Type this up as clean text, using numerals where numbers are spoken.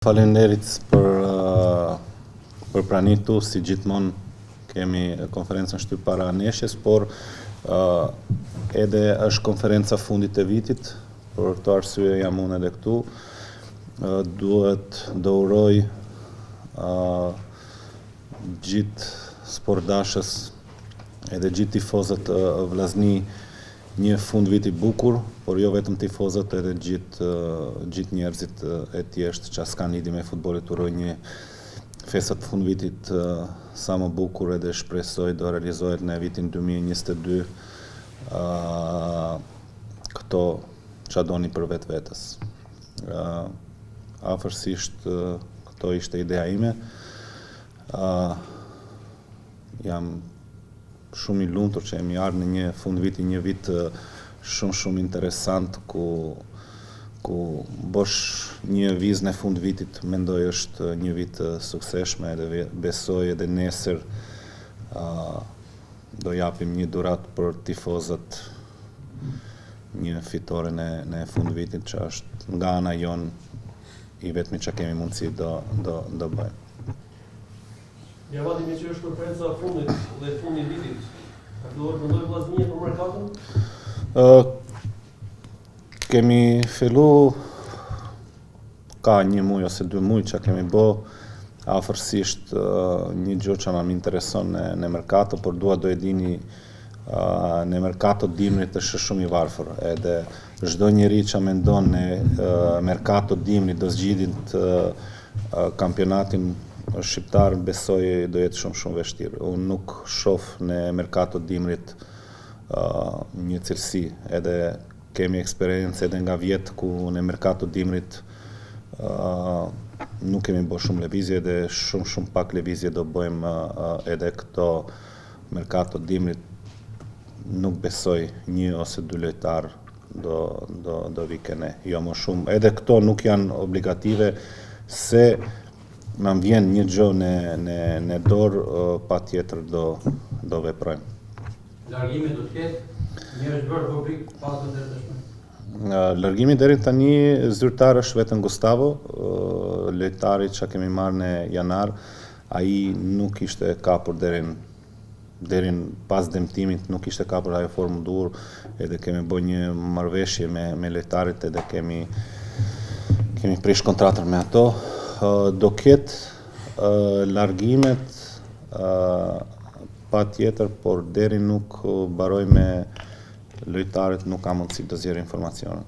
Faleminderit për pranimin tu, si gjithmonë kemi konferencën shtyp para neshjes, por edhe është konferenca fundit e vitit, për këtë arsye jam unë edhe këtu. Duhet do uroj gjithë sportdashës edhe gjithë tifozët Vllaznia një fund viti bukur, por jo vetëm tifozët, edhe gjithë njerëzit e thjeshtë që s'kan lidhje me futbollit, uroj një festat fund vitit sa më bukur edhe shpresoj do realizohet në vitin 2022 këto që doni për vetvetes. Afërsisht këto ishte ideja ime. Jam shumë i lumtur që jemi ardhur në një fund viti, një vit shumë interesant ku bosh një vizë në fund vitit, mendoj është një vit suksesshëm edhe besoj edhe nesër do japim një dhuratë për tifozët, një fitore në fund vitit që është nga ana jon i vetmi që kemi mundësi do bëjmë. Ja vati që është konferenca fundit dhe fundit vitit. Ka filluar të mendoj Vllaznia për merkaton? Kemi fillu ka një muj ose 2 muj që kemi bë afërsisht një gjë që na intereson në merkato, por dua do e dini në merkato dimrit është shumë i varfër, edhe çdo njeri që mendon në merkato dimrit do zgjidhin kampionatin shqiptar, besoj do jetë shumë vështirë. Unë nuk shoh në merkato dimrit një cilësi, edhe kemi eksperiencë edhe nga vjet ku në merkato dimrit nuk kemi bërë shumë lëvizje, edhe shumë pak lëvizje do bëjmë edhe këto merkato dimrit. Nuk besoj 1 ose 2 lojtar do vikene, jo më shumë. Edhe këto nuk janë obligative, se na vjen një gjë në dorë, patjetër do veprojmë. Largimi do të ketë njerëz bërë publik pas deri tashmë. Largimi deri tani zyrtar është vetëm Gustavo, lojtari që kemi marrë në janar, ai nuk ishte kapur deri pas dëmtimit, nuk ishte kapur ajo formë dur, edhe kemi bërë një marrëveshje me lojtarit edhe kemi prish kontratën me ato. Do ketë largimet patjetër, por deri nuk mbaroj me lojtarët nuk kam mundësi të zgjerë informacione.